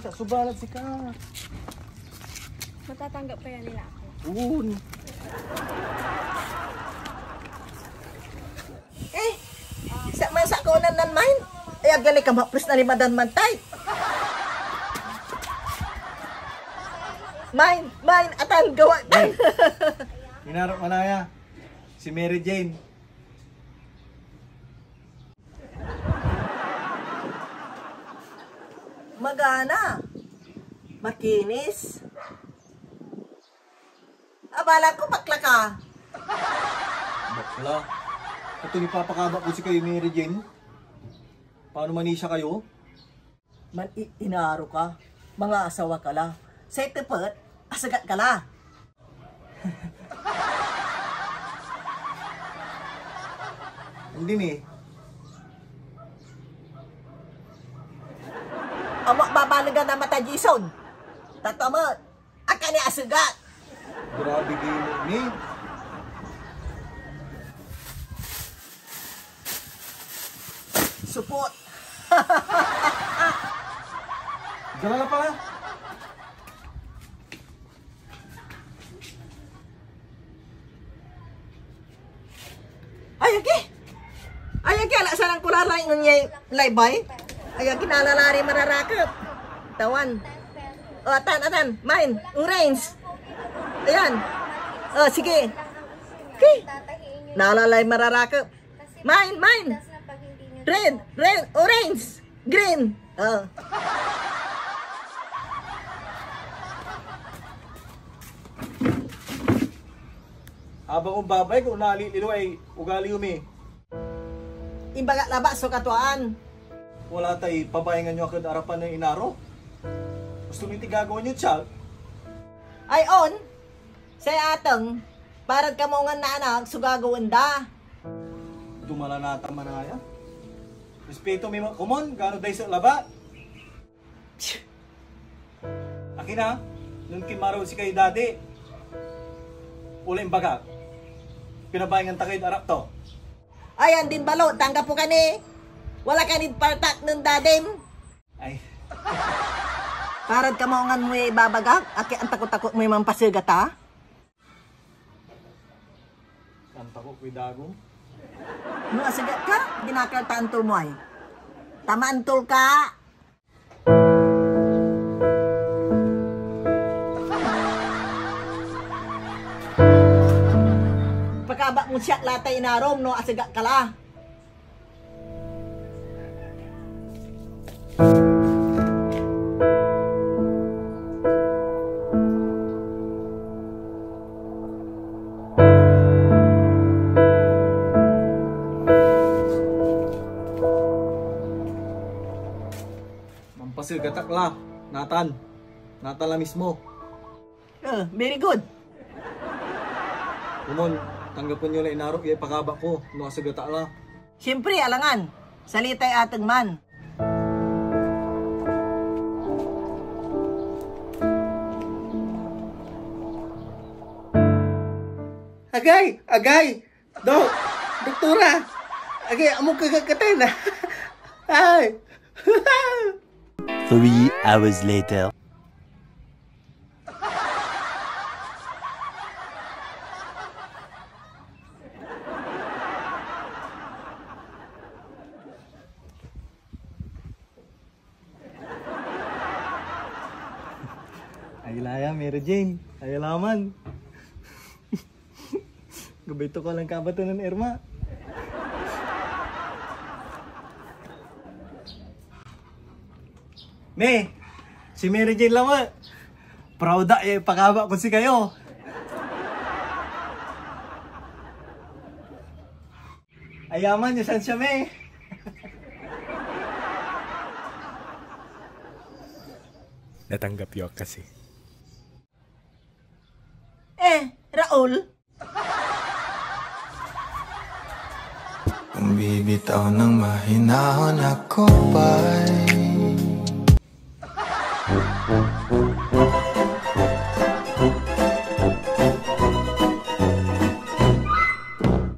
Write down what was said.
sa subalat si ka. Matatanggap kaya nila ako? Un. Sa masa ko nan main. Ay gali ka mapres na limadan mantay. Main, atan gawa. Minarok manaya. Si Mary Jane. Magana. Makinis. Abala ko bakla ka. Bakla. Ito ni papakaba ko si kayo Mary Jane. Paano manisya kayo? Man inaro ka. Mga asawa ka la. Sa tepet, asagat ka la. Hindi ni. Amo babalagan na mata Jason. Tatamot. Aka ni asagat. Grabe kayo ni. Support. Gala na pala. Ayagi, ala sarang kularay ngunyay laybay. Ayagi nalalari mararakap. Tawan. O, atan, main, orange. Ayan. O, sige. Okay. Nalalay mararakap. Main. Red, orange, green. O. Habang kong babay, kung nalililo ay ugali umi. Imbaga laba so katuan. Wala tayo pabayangan nyo akad arapan ng inaro. Gusto nyo tigagawa nyo, Chal? Ay on. Sa atang parad ka mo nga na anak sugagawin da. Dumala na tama na kaya. Respeto may mga kumon, gano'n dahi sa laba. Akin na, nung kimaraw si kayo dati. Ula yung baga. Pinabayangan ta kayo arap to. Ayan din balo, tanggap po ka ni. Wala ka ni partak ng dadim. Ay. Parad ka mo nga mo ibabagak, aki ang takot-takot mo yung mampasigat ha? Kanta ko, kuidagong. Nung asigat ka, ginakal tantol mo ay. Tamantol ka! Pagkaba mo siya latay inarom, no asigat ka la. Mampasil gatak la, Nathan. Nathan la mismo. Very good. Kumon, tanggapin nyo na inarok, yung pakaba ko, no sa gata la. Siyempre, alangan. Salitay atang man. Agay! Doktora! Agay, amo kagakatay na. Ay! 3 hours later. Ayilaya, Mary Jane. Ayilaman. Gabito ko lang kabato ng Irma. Me, si Mary Jane lama. Proud ay pakaba ko si kayo. Ayaman niyo san siya, me. Natanggap yo kasi. Raul? Kung bibitaw ng mahinahon ako ba'y